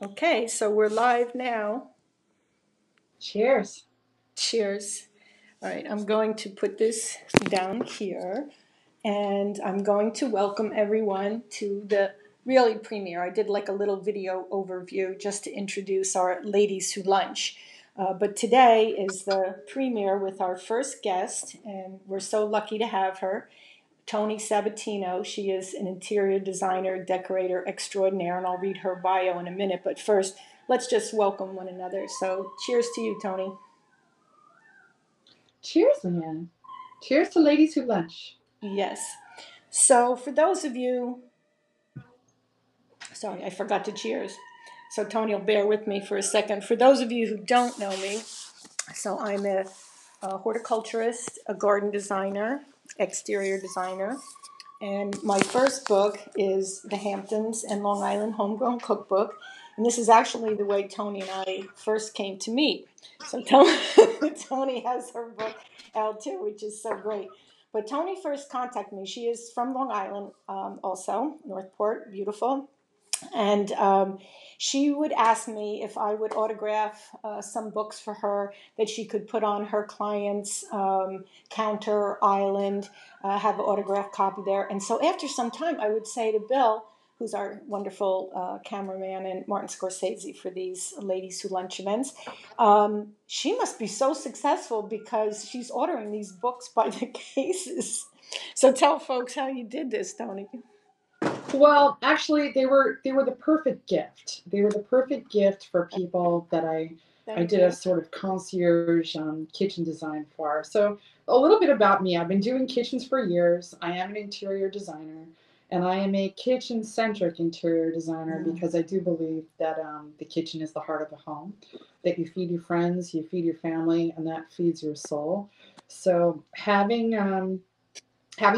Okay, so we're live now. Cheers. Cheers. All right, I'm going to put this down here and I'm going to welcome everyone to the really premiere. I did like a little video overview just to introduce our ladies who lunch. But today is the premiere with our first guest, and we're so lucky to have her. Toni Sabatino. She is an interior designer, decorator extraordinaire, and I'll read her bio in a minute. But first, let's just welcome one another. So, cheers to you, Toni. Cheers, Leanne. Cheers to ladies who lunch. Yes. So, for those of you, sorry, I forgot to cheers. So, Toni will bear with me for a second. For those of you who don't know me, so I'm a horticulturist, a garden designer, exterior designer. And my first book is the Hamptons and Long Island Homegrown Cookbook. And this is actually the way Toni and I first came to meet. So Toni has her book out too, which is so great. But Toni first contacted me. She is from Long Island also, Northport, beautiful. And she would ask me if I would autograph some books for her that she could put on her client's counter island, have an autographed copy there. And so after some time, I would say to Bill, who's our wonderful cameraman, and Martin Scorsese for these ladies who lunch events, she must be so successful because she's ordering these books by the cases. So tell folks how you did this, Toni. Well, actually, they were the perfect gift. They were the perfect gift for people that I Thank did a you. sort of concierge kitchen design for. So a little bit about me. I've been doing kitchens for years. I am an interior designer, and I am a kitchen-centric interior designer because I do believe that the kitchen is the heart of the home. That you feed your friends, you feed your family, and that feeds your soul. So having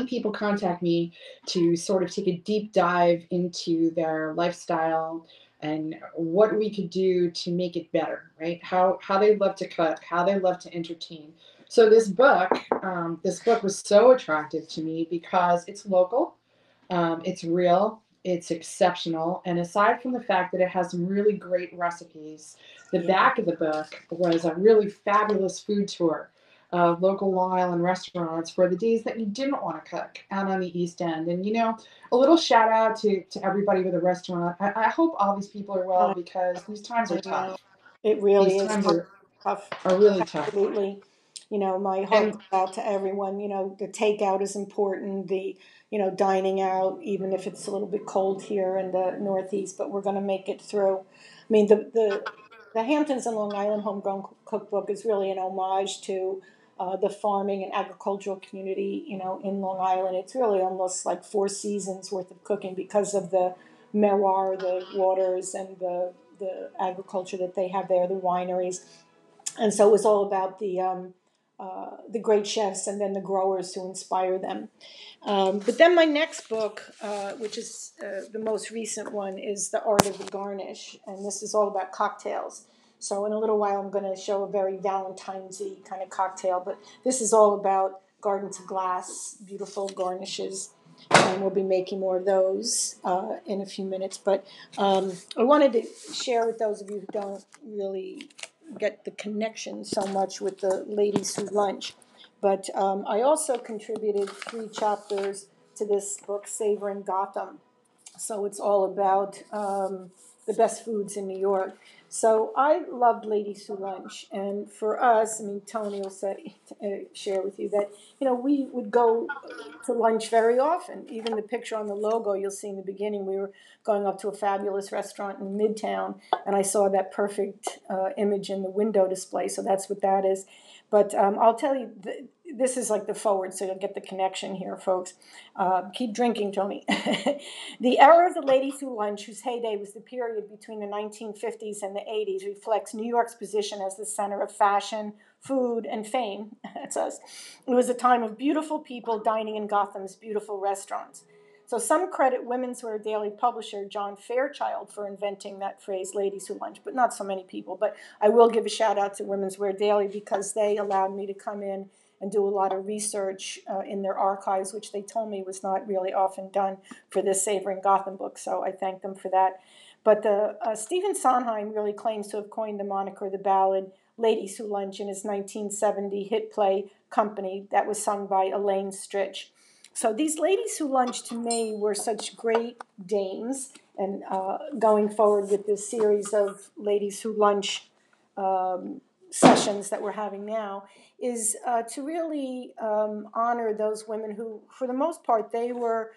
people contact me to sort of take a deep dive into their lifestyle and what we could do to make it better, right? How they love to cook, how they love to entertain. So this book was so attractive to me because it's local, it's real, it's exceptional, and aside from the fact that it has some really great recipes, the Yeah. back of the book was a really fabulous food tour of local Long Island restaurants for the days that you didn't want to cook out on the East End. And, a little shout out to everybody with a restaurant. I hope all these people are well I, because these times are I know. tough. It These really is times hard, are, tough. are really tough. Absolutely. My heart And goes out to everyone. The takeout is important, dining out, even if it's a little bit cold here in the Northeast, but we're going to make it through. I mean, the Hamptons and Long Island Homegrown Cookbook is really an homage to the farming and agricultural community, in Long Island. It's really almost like 4 seasons worth of cooking because of the terroir, the waters, and the agriculture that they have there, the wineries. And so it was all about the great chefs and then the growers who inspire them. But then my next book, which is the most recent one, is The Art of the Garnish, and this is all about cocktails. So in a little while, I'm going to show a very Valentine's-y kind of cocktail, but this is all about garden to glass, beautiful garnishes, and we'll be making more of those in a few minutes. But I wanted to share with those of you who don't really get the connection so much with the ladies who lunch. But I also contributed 3 chapters to this book, Savoring Gotham. So it's all about the best foods in New York. So I loved Ladies Who Lunch, and for us, I mean, Toni will share with you that we would go to lunch very often. Even the picture on the logo you'll see in the beginning, we were going up to a fabulous restaurant in Midtown, and I saw that perfect image in the window display. So that's what that is. But I'll tell you, this is like the forward, so you'll get the connection here, folks. Keep drinking, Toni. The era of the ladies who lunch, whose heyday was the period between the 1950s and the 80s, reflects New York's position as the center of fashion, food, and fame. That's us. It was a time of beautiful people dining in Gotham's beautiful restaurants. So some credit Women's Wear Daily publisher John Fairchild for inventing that phrase, ladies who lunch, but not so many people. But I will give a shout out to Women's Wear Daily because they allowed me to come in and do a lot of research in their archives, which they told me was not really often done for this Savoring Gotham book. So I thank them for that. But the Stephen Sondheim really claims to have coined the moniker, the ballad Ladies Who Lunch, in his 1970 hit play Company that was sung by Elaine Stritch. So these Ladies Who Lunch to me were such great dames, and going forward with this series of Ladies Who Lunch sessions that we're having now is to really honor those women who, for the most part, they were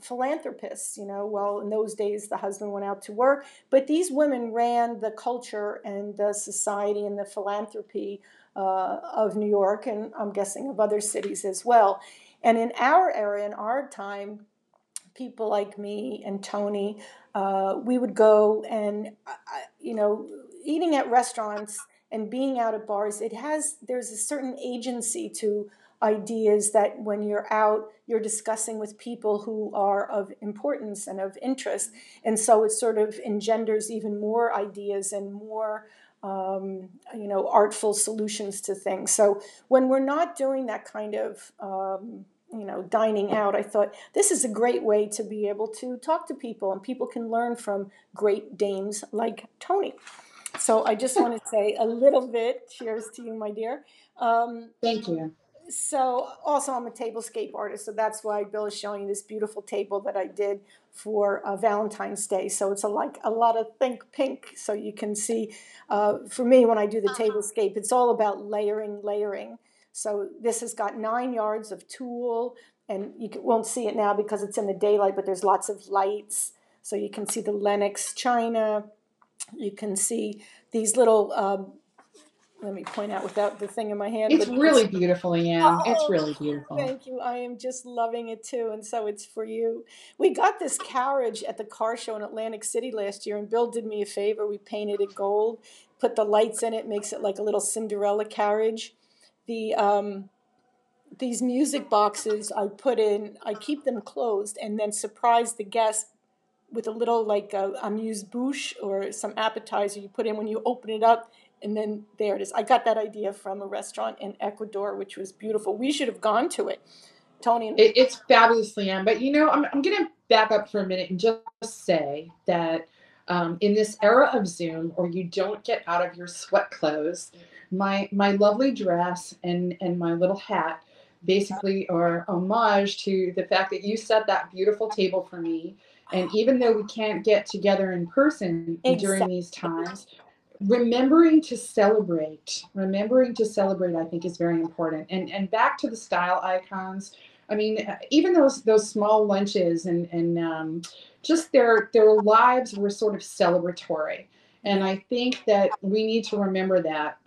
philanthropists. Well, in those days the husband went out to work, but these women ran the culture and the society and the philanthropy of New York, and I'm guessing of other cities as well. And in our area, in our time, people like me and Toni, we would go and, eating at restaurants and being out at bars, there's a certain agency to ideas that when you're out, you're discussing with people who are of importance and of interest. And so it sort of engenders even more ideas and more, artful solutions to things. So when we're not doing that kind of, dining out, I thought this is a great way to be able to talk to people, and people can learn from great dames like Toni. So I just want to say a little bit, cheers to you, my dear. Thank you. So also I'm a tablescape artist, so that's why Bill is showing you this beautiful table that I did for Valentine's Day. So it's like a lot of think pink, so you can see, for me, when I do the tablescape, it's all about layering. So this has got 9 yards of tulle, and won't see it now because it's in the daylight, but there's lots of lights. So you can see the Lenox china. You can see these little, let me point out without the thing in my hand. It's really beautiful, Anne. It's Oh, really beautiful. thank you. I am just loving it too. And so it's for you. We got this carriage at the car show in Atlantic City last year, and Bill did me a favor. We painted it gold, put the lights in it, makes it like a little Cinderella carriage. These music boxes I keep them closed and then surprise the guest with a little like amuse-bouche or some appetizer you put in when you open it up, and then there it is. I got that idea from a restaurant in Ecuador, which was beautiful. We should have gone to it, Toni. It's fabulously Anne. But I'm going to back up for a minute and just say that in this era of Zoom, or you don't get out of your sweat clothes, my lovely dress and my little hat basically are homage to the fact that you set that beautiful table for me. And even though we can't get together in person during Exactly. these times, remembering to celebrate, I think, is very important. And back to the style icons. I mean, even those small lunches and just their lives were sort of celebratory. And Yeah. I think that we need to remember that.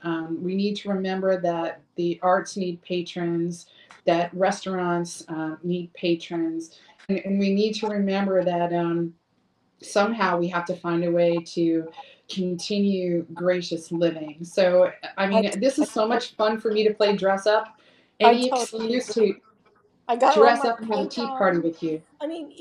We need to remember that the arts need patrons, that restaurants need patrons, and we need to remember that somehow we have to find a way to continue gracious living. So, I I, mean, this I, is so much fun for me to play dress up. I Any totally excuse agree. to I got all dress my up and have a pink tea party on. with you. I mean,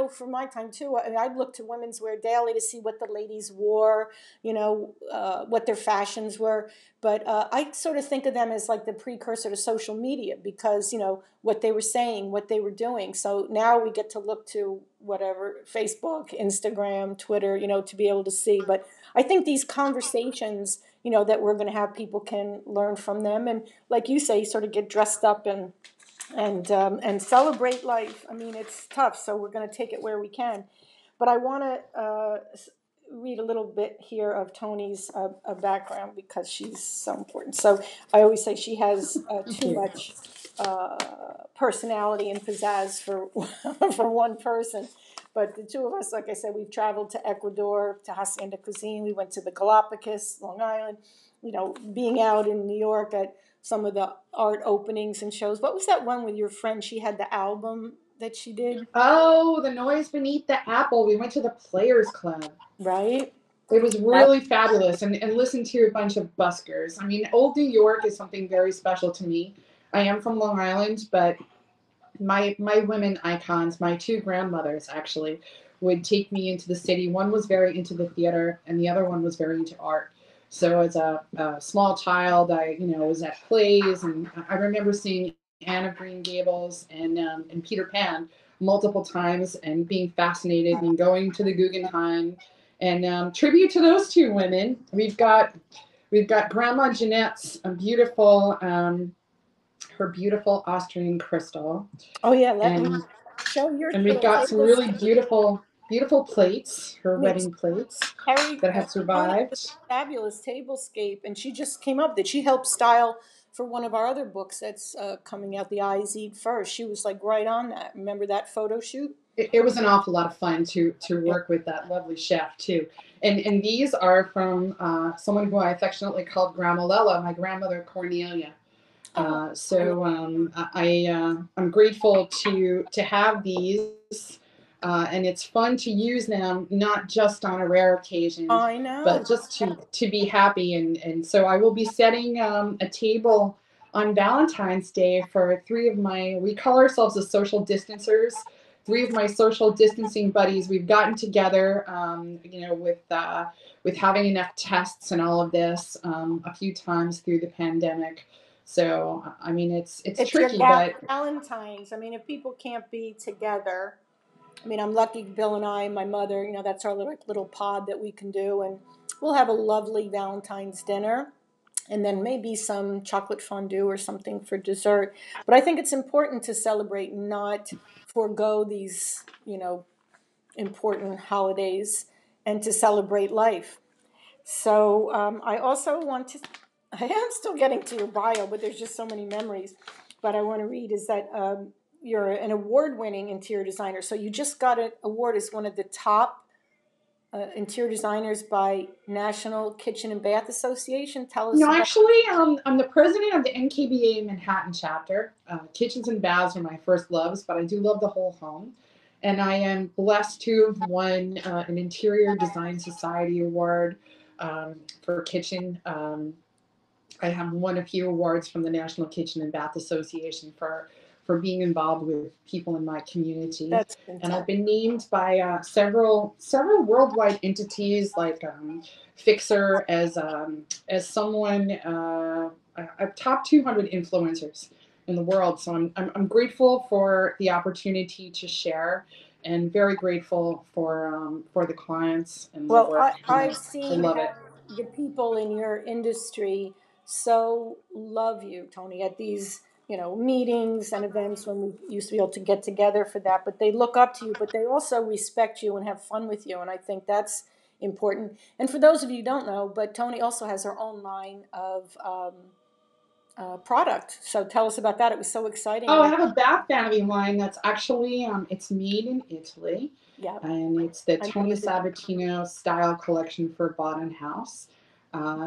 for my time too, I'd look to women's wear daily to see what the ladies wore, what their fashions were. But I sort of think of them as like the precursor to social media because, what they were saying, what they were doing. So now we get to look to whatever, Facebook, Instagram, Twitter, to be able to see. But I think these conversations, that we're going to have, people can learn from them. And like you say, sort of get dressed up and celebrate life. I mean, it's tough, so we're going to take it where we can. But I want to read a little bit here of Toni's background because she's so important. So I always say she has Thank too you. much personality and pizzazz for for one person. But the two of us, like I said, we've traveled to Ecuador, to Hacienda Cuisine. We went to the Galapagos, Long Island. Being out in New York at some of the art openings and shows. What was that one with your friend? She had the album that she did, Oh, the noise beneath the apple. We went to the Players Club. right? It was That, really fabulous, and listened to a bunch of buskers. I mean, old New York is something very special to me. I am from Long Island, but my women icons, my two grandmothers actually, would take me into the city. One was very into the theater, and the other one was very into art. So as a small child, I was at plays, and I remember seeing Anne of Green Gables and Peter Pan multiple times, and being fascinated and going to the Guggenheim. And tribute to those two women, we've got Grandma Jeanette's beautiful her beautiful Austrian crystal, Oh yeah, let me and show your we've little got some really tablescape. beautiful plates, her I mean, wedding plates Harry, that have Toni has survived. a fabulous tablescape, and she just came up. Did she help style for one of our other books that's coming out, The Eyes Eat First? She was like right on that. Remember that photo shoot? It was an awful lot of fun to Yeah. work with that lovely chef too. And these are from someone who I affectionately called Grandma Lella, my grandmother Cornelia. Oh, I love. I'm grateful to have these, and it's fun to use them not just on a rare occasion, I know. but just to be happy. And so I will be setting a table on Valentine's Day for three of my, we call ourselves the social distancers. Three of my social distancing buddies. We've gotten together, with having enough tests and all of this a few times through the pandemic. So I mean, it's It's your tricky, but Valentine's. I mean, if people can't be together, I mean, I'm lucky. Bill and I, my mother, that's our little pod that we can do, and we'll have a lovely Valentine's dinner, and then maybe some chocolate fondue or something for dessert. But I think it's important to celebrate, not forego these, important holidays, and to celebrate life. So I also want to, I am still getting to your bio, but there's just so many memories. But I want to read is that you're an award winning interior designer. So you just got an award as one of the top interior designers by National Kitchen and Bath Association. Tell us no, about. actually, I'm the president of the NKBA Manhattan chapter. Kitchens and baths are my first loves, but I do love the whole home. And I am blessed to have won an Interior Design Society award for kitchen. I have won a few awards from the National Kitchen and Bath Association for being involved with people in my community, That's and I've fantastic. been named by several worldwide entities like Fixer as someone a top 200 influencers in the world. So I'm grateful for the opportunity to share, and very grateful for the clients and the Well, work. And I've I seen love how it. the people in your industry so love you, Toni, at these, meetings and events when we used to be able to get together for that. But they look up to you, but they also respect you and have fun with you. And I think that's important. And for those of you who don't know, but Toni also has her own line of product. So tell us about that. It was so exciting. Oh, I And have a bath vanity line that's actually it's made in Italy, yeah, and it's the I Toni never did. Sabatino style collection for Bawden House.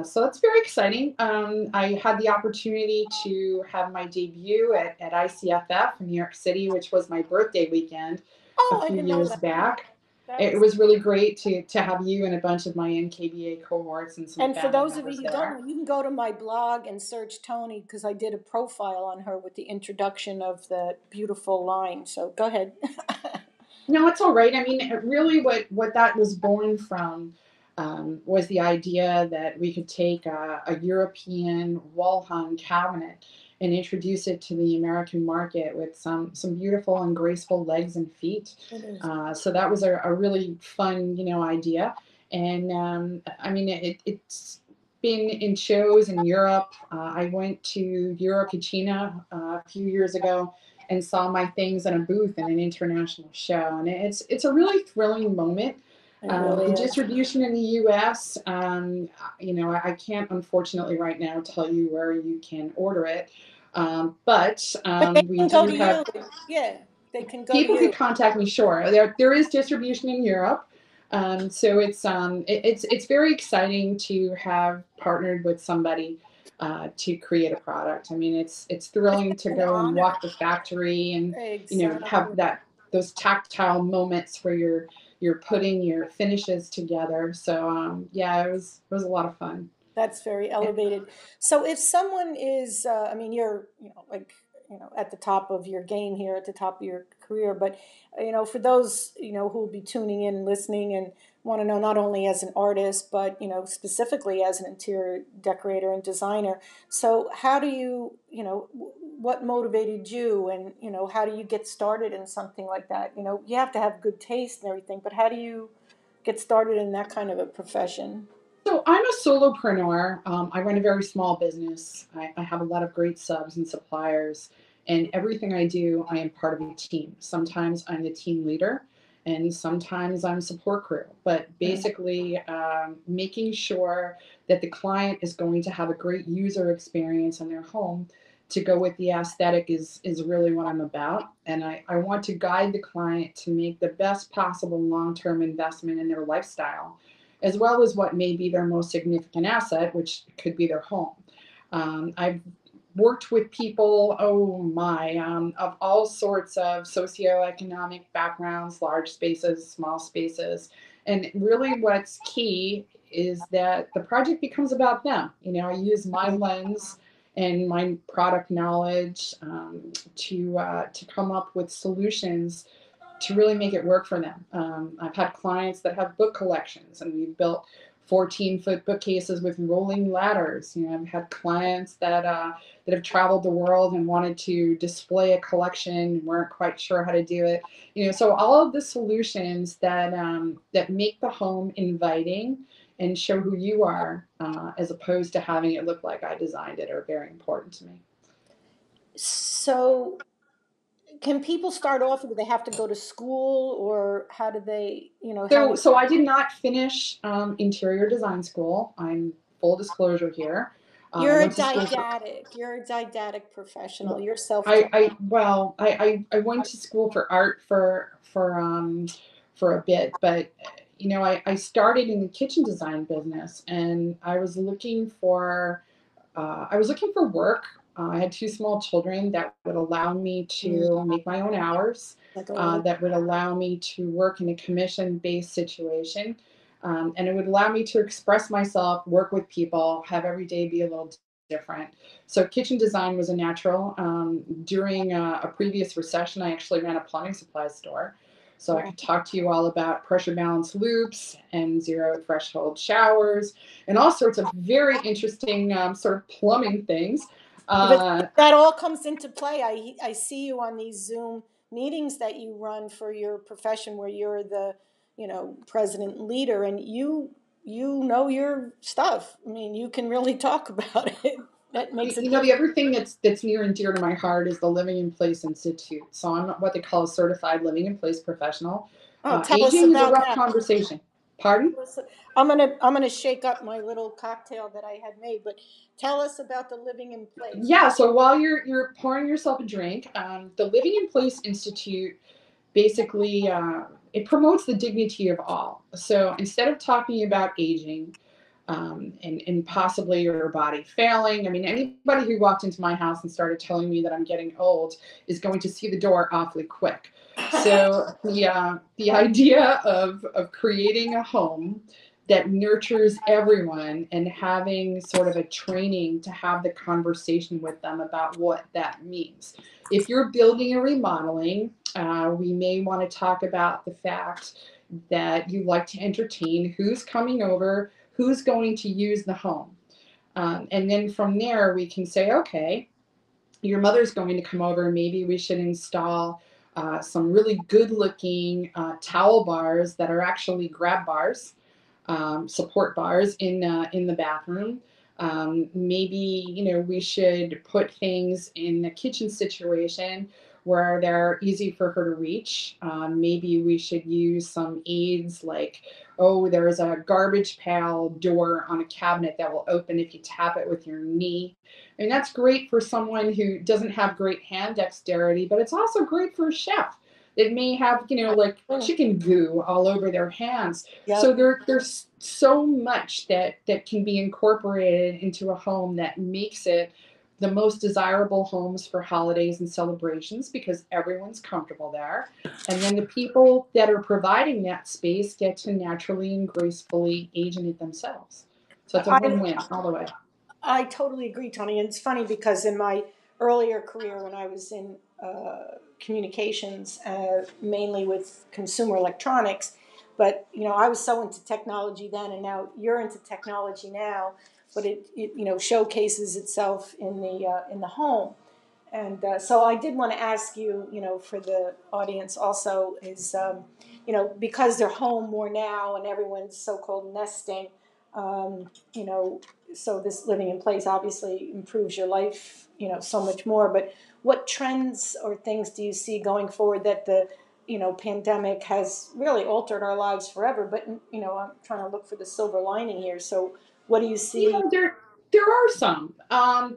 So it's very exciting. I had the opportunity to have my debut at ICFF in New York City, which was my birthday weekend a Oh, I few didn't know years that. back. That It was. was really great to have you and a bunch of my NKBA cohorts and some And for family those of you members who don't there. know, you can go to my blog and search Toni because I did a profile on her with the introduction of the beautiful line. So go ahead. No, it's all right. I mean, really, what that was born from was the idea that we could take a European wall hung cabinet and introduce it to the American market with some beautiful and graceful legs and feet. It is. So that was a really fun, idea. And I mean, it's been in shows in Europe. I went to Euro Cucina a few years ago and saw my things in a booth in an international show, and it's a really thrilling moment. It really The is. distribution in the U.S., I can't unfortunately right now tell you where you can order it, but But they we can go do to have you. Yeah, they can go to people you. could contact me. Sure, there is distribution in Europe, so it's very exciting to have partnered with somebody to create a product. I mean, it's It's thrilling to an go and honor. walk the factory and have Exactly. those tactile moments where you're putting your finishes together. So yeah, it was a lot of fun. That's very elevated. So if someone is, I mean, you're, like at the top of your game here, at the top of your career. But for those who will be tuning in, listening, and want to know not only as an artist, but specifically as an interior decorator and designer. So how do what motivated you, and how do you get started in something like that? You have to have good taste and everything, but how do you get started in that kind of a profession? So I'm a solopreneur. I run a very small business. I have a lot of great subs and suppliers, and everything I do, I am part of a team. Sometimes I'm the team leader, and sometimes I'm support crew. But basically, making sure that the client is going to have a great user experience in their home to go with the aesthetic is really what I'm about. And I want to guide the client to make the best possible long-term investment in their lifestyle, as well as what may be their most significant asset, which could be their home. I've worked with people, of all sorts of socioeconomic backgrounds, large spaces, small spaces. And really what's key is that the project becomes about them. I use my lens and my product knowledge to come up with solutions to really make it work for them. I've had clients that have book collections, and we've built 14-foot bookcases with rolling ladders. I've had clients that have traveled the world and wanted to display a collection and weren't quite sure how to do it. So all of the solutions that make the home inviting and show who you are, as opposed to having it look like I designed it, are very important to me. So can people start off, or do they have to go to school, or how do they, how? So I did not finish interior design school. I'm full disclosure here. I You're a went to school for didactic. You're a didactic professional. You're self-taught. I went to school for art for a bit, but I started in the kitchen design business, and I was looking for work. I had two small children that would allow me to make my own hours, Like a lot of, that would allow me to work in a commission-based situation, and it would allow me to express myself, work with people, have every day be a little different. So kitchen design was a natural. During a previous recession, I actually ran a plumbing supply store. So I could talk to you all about pressure balance loops and zero threshold showers and all sorts of very interesting sort of plumbing things. but Uh, that all comes into play. I see you on these Zoom meetings that you run for your profession, where you're the president leader, and you know your stuff. I mean, you can really talk about it. That makes it the different. other thing that's near and dear to my heart is the Living in Place Institute. So I'm what they call a certified living in place professional. Oh, tell us Aging is a about rough that. conversation. Pardon? I'm gonna shake up my little cocktail that I had made, but tell us about the living in place. Yeah. So while you're pouring yourself a drink, the Living in Place Institute basically it promotes the dignity of all. So instead of talking about aging, and possibly your body failing. I mean, anybody who walked into my house and started telling me that I'm getting old is going to see the door awfully quick. So the idea of creating a home that nurtures everyone and having sort of a training to have the conversation with them about what that means. If you're building or remodeling, we may want to talk about the fact that you like to entertain, who's coming over, who's going to use the home. And then from there, we can say, okay, your mother's going to come over. Maybe we should install some really good looking towel bars that are actually grab bars, support bars in the bathroom. Maybe we should put things in the kitchen situation where they're easy for her to reach. Maybe we should use some aids like, oh, there's a garbage pail door on a cabinet that will open if you tap it with your knee. And that's great for someone who doesn't have great hand dexterity, but it's also great for a chef. It may have, like chicken goo all over their hands. So Yep. there's so much that can be incorporated into a home that makes it the most desirable homes for holidays and celebrations because everyone's comfortable there. And then the people that are providing that space get to naturally and gracefully age in it themselves. So it's a I win-win all the way. I totally agree, Tony. And it's funny because in my earlier career when I was in communications, mainly with consumer electronics. But I was so into technology then, and now you're into technology now. But it showcases itself in the home. And so I did want to ask you, for the audience also, is, because they're home more now and everyone's so-called nesting, you know, so this living in place obviously improves your life, so much more. But what trends or things do you see going forward that the, pandemic has really altered our lives forever? But, I'm trying to look for the silver lining here. So what do you You see? know, there are some.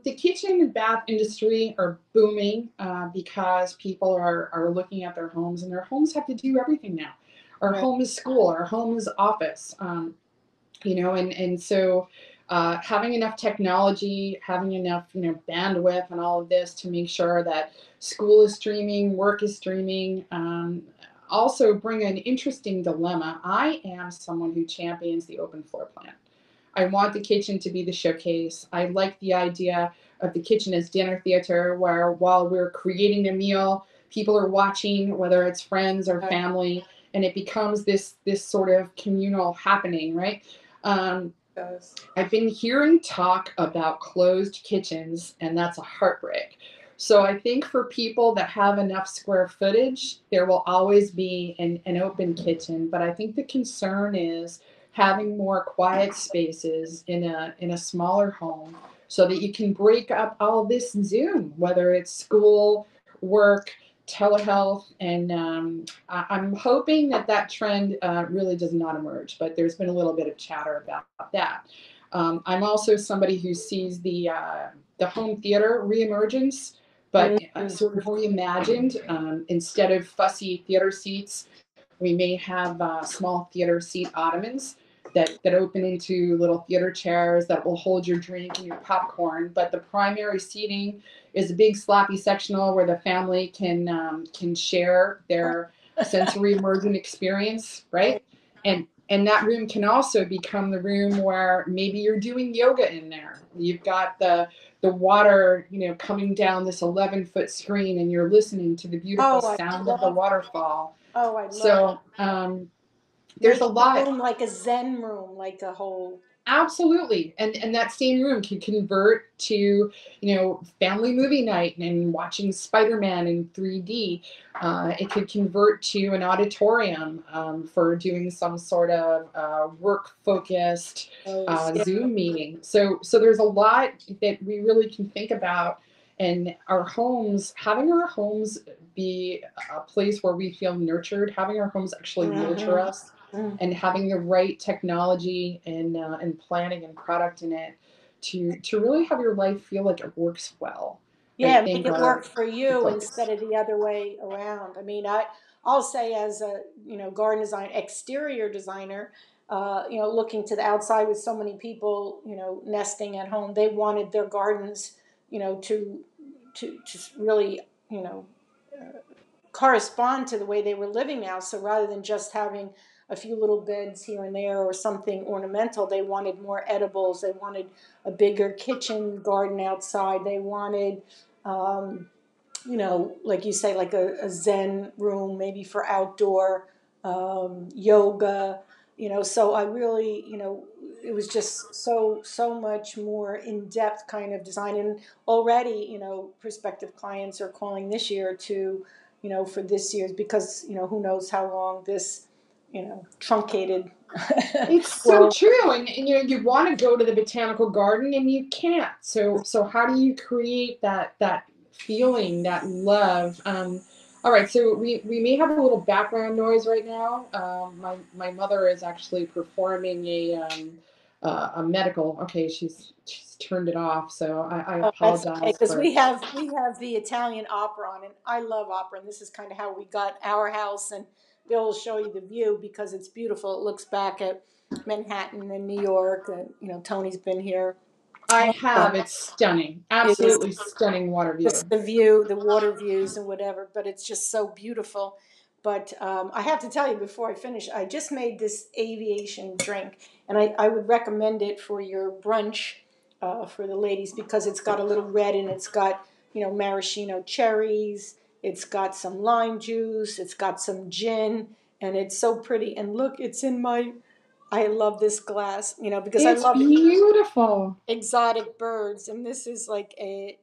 The kitchen and bath industry are booming because people are looking at their homes, and their homes have to do everything now. Our Right. home is school, our home is office. And so having enough technology, having enough bandwidth, and all of this to make sure that school is streaming, work is streaming. Also bring an interesting dilemma. I am someone who champions the open floor plan. I want the kitchen to be the showcase. I like the idea of the kitchen as dinner theater, where while we're creating a meal, people are watching, whether it's friends or Right. family, and it becomes this sort of communal happening, right? Um, Goes. I've been hearing talk about closed kitchens, and that's a heartbreak. So I think for people that have enough square footage, there will always be an open kitchen. But I think the concern is having more quiet spaces in a smaller home so that you can break up all of this Zoom, whether it's school, work, telehealth, and I'm hoping that trend really does not emerge. But there's been a little bit of chatter about that. I'm also somebody who sees the home theater reemergence, but Mhm. sort of reimagined. Instead of fussy theater seats, we may have small theater seat ottomans that open into little theater chairs that will hold your drink and your popcorn. But the primary seating is a big sloppy sectional where the family can share their sensory immersion experience, Right. right? And that room can also become the room where maybe you're doing yoga in there. You've got the water, coming down this 11-foot screen, and you're listening to the beautiful Oh, I sound of the love. waterfall. Oh, I love So there's make a the lot. room like a Zen room, like a whole. Absolutely. And that same room can convert to, family movie night and watching Spider-Man in 3D. It could convert to an auditorium for doing some sort of work-focused Yeah. Zoom meeting. So there's a lot that we really can think about. And our homes, having our homes be a place where we feel nurtured, having our homes actually nurture Hmm. us, and having the right technology and planning and product in it to really have your life feel like it works well. I Yeah, make think it are work for the you instead focus. of the other way around. I mean, I'll say as a garden design exterior designer, looking to the outside with so many people nesting at home, they wanted their gardens to really correspond to the way they were living now. So rather than just having a few little beds here and there or something ornamental, they wanted more edibles. They wanted a bigger kitchen garden outside. They wanted, like you say, like a Zen room, maybe for outdoor yoga. So I really, it was just so much more in depth kind of design. And already, prospective clients are calling this year to for this year's, because who knows how long this truncated It's so will. true, and you want to go to the botanical garden and you can't. So how do you create that feeling, that love? All right, so we may have a little background noise right now. My mother is actually performing a medical. Okay, she's turned it off, so I Oh, that's okay, apologize because for. we have the Italian opera on, and I love opera, and this is kind of how we got our house. And Bill will show you the view because it's beautiful. It looks back at Manhattan and New York, and Tony's been here. I And, have. It's stunning, it is absolutely stunning water just view. the view, the water views, and whatever. But it's just so beautiful. But I have to tell you before I finish, I just made this aviation drink, and I would recommend it for your brunch for the ladies because it's got a little red and it's got maraschino cherries. It's got some lime juice. It's got some gin, and it's so pretty. And look, it's in my. I love this glass, because I It's love beautiful. exotic birds, and this is like the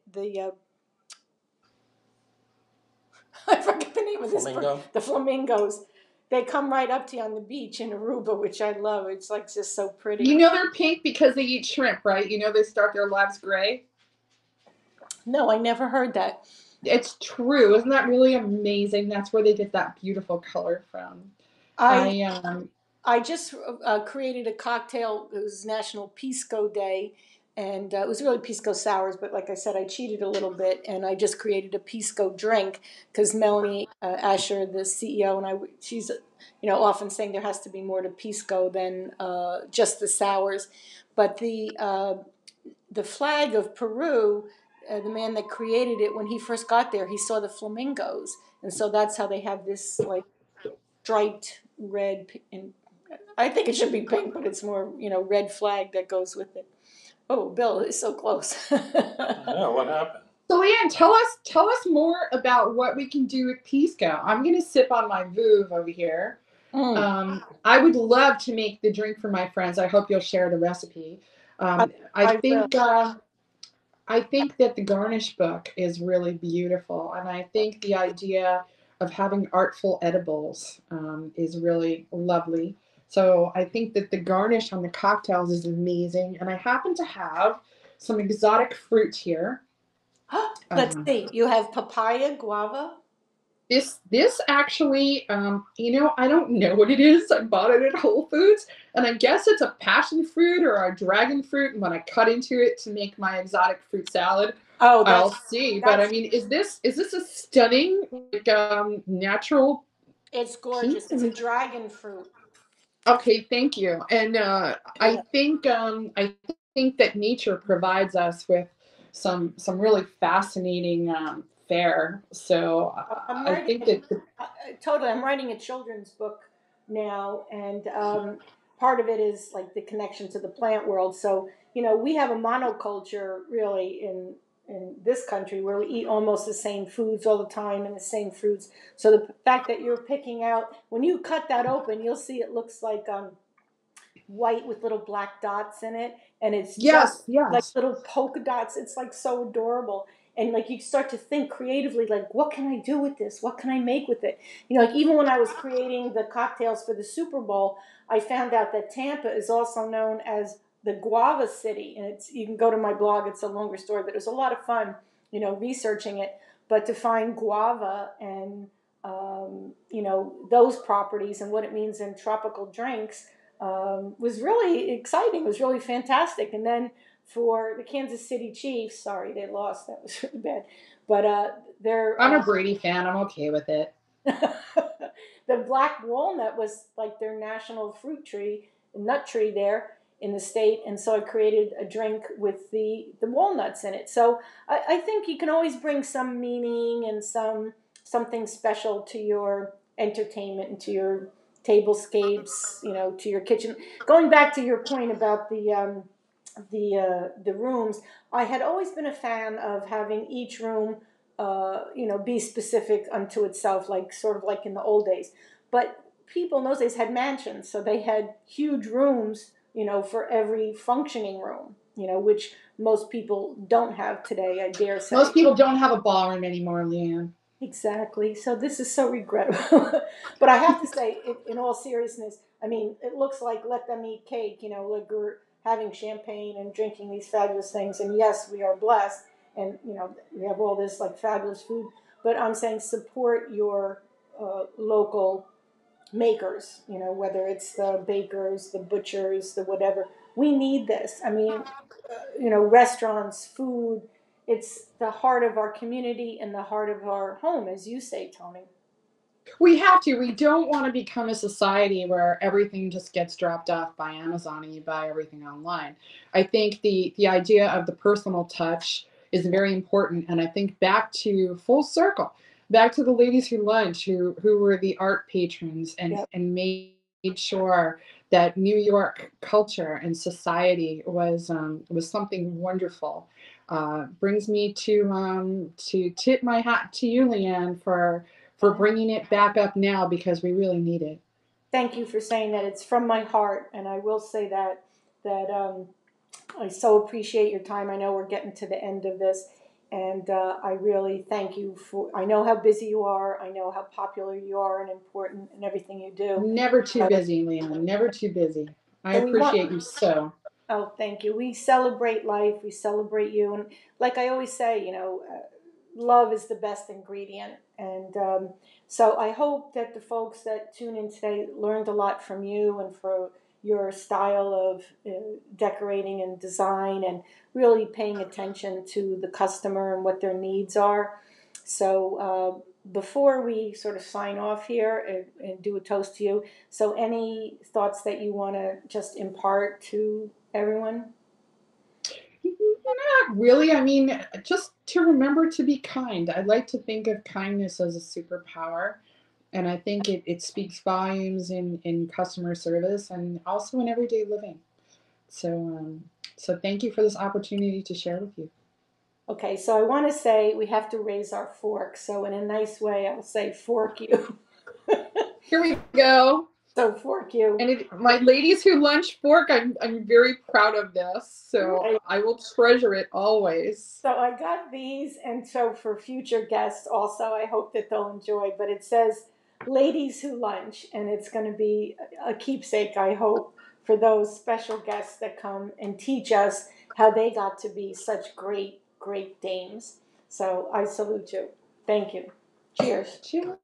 I forget the name of this bird. Flamingo. The flamingos. They come right up to you on the beach in Aruba, which I love. It's like just so pretty. You know they're pink because they eat shrimp, right? You know they start their lives gray. No, I never heard that. It's true. Isn't that really amazing? That's where they get that beautiful color from. I I I just created a cocktail. It was National Pisco Day, and it was really Pisco sours. But like I said, I cheated a little bit, and I just created a Pisco drink because Melanie Asher, the CEO, and she's often saying there has to be more to Pisco than just the sours. But the flag of Peru, the man that created it, when he first got there, he saw the flamingos, and so that's how they have this like striped red and I think it should be pink, but it's more, red flag that goes with it. Oh, Bill is so close. I know what happened. So Leanne, tell us more about what we can do with Pisco. I'm gonna sip on my Vouv over here. Mm, I would love to make the drink for my friends. I hope you'll share the recipe. I, I I will. think I think that the Garnish book is really beautiful, and I think the idea of having artful edibles is really lovely. So I think that the garnish on the cocktails is amazing, and I happen to have some exotic fruit here. Let's Um, see. You have papaya, guava. this actually, I don't know what it is. I bought it at Whole Foods, and I guess it's a passion fruit or a dragon fruit. And when I cut into it to make my exotic fruit salad, Oh, I'll see. But I that's mean, is this a stunning like natural it's piece? gorgeous. It's a dragon fruit. Okay, thank you. And Yeah. I think that nature provides us with some really fascinating fare. So I'm I writing think that totally. I'm writing a children's book now, and part of it is like the connection to the plant world. So we have a monoculture really in this country where we eat almost the same foods all the time and the same fruits. So the fact that you're picking out when you cut that open, you'll see it looks like white with little black dots in it, and it's just yes, like yes. little polka dots. It's like so adorable. And like you start to think creatively, like, what can I do with this? What can I make with it? Like even when I was creating the cocktails for the Super Bowl, I found out that Tampa is also known as the guava city. And you can go to my blog, it's a longer story, but it was a lot of fun, researching it. But to find guava and, those properties and what it means in tropical drinks was really exciting. It was really fantastic. And then for the Kansas City Chiefs, sorry they lost. That was really bad. But they're I'm a Brady fan. I'm okay with it. the black walnut was like their national fruit tree, nut tree there in the state. And so I created a drink with the walnuts in it. So I think you can always bring some meaning and something special to your entertainment and to your tablescapes, to your kitchen. Going back to your point about the rooms, I had always been a fan of having each room, be specific unto itself, like sort of like in the old days. But people in those days had mansions, so they had huge rooms, for every functioning room, which most people don't have today, I dare say. Most people don't have a ballroom anymore, Leanne. Exactly. So this is so regrettable. But I have to say, in all seriousness, I mean, it looks like let them eat cake, like we're having champagne and drinking these fabulous things. And yes, we are blessed. And, we have all this like fabulous food. But I'm saying support your local makers, whether it's the bakers, the butchers, the whatever. We need this. I mean, restaurants, food, it's the heart of our community and the heart of our home, as you say, Tony. We have to. We don't want to become a society where everything just gets dropped off by Amazon and you buy everything online. I think the idea of the personal touch is very important. And I think back to full circle, back to the ladies who lunch, who were the art patrons Yep. and made sure that New York culture and society was something wonderful. brings me to tip my hat to you, Leanne, for bringing it back up now because we really need it. Thank you for saying that. It's from my heart, and I will say that I so appreciate your time. I know we're getting to the end of this, and I really thank you for. I know how busy you are. I know how popular you are and important in everything you do. Never too busy, Leanne. Never too busy. I So we want. appreciate you so. Oh, thank you. We celebrate life. We celebrate you, and like I always say, love is the best ingredient. And so I hope that the folks that tune in today learned a lot from you and for your style of decorating and design and really paying attention to the customer and what their needs are. So before we sort of sign off here and do a toast to you, so any thoughts that you want to just impart to everyone? Not really. I mean, just to remember to be kind. I like to think of kindness as a superpower. And I think it speaks volumes in customer service and also in everyday living. So thank you for this opportunity to share with you. Okay, so I want to say we have to raise our fork. So in a nice way, I'll say fork you. Here we go. So fork you. And my ladies who lunch fork, I'm very proud of this. So Right. I will treasure it always. So I got these, and so for future guests also, I hope that they'll enjoy. But it says ladies who lunch, and it's going to be a keepsake, I hope, for those special guests that come and teach us how they got to be such great, great dames. So I salute you. Thank you. Cheers. Cheers.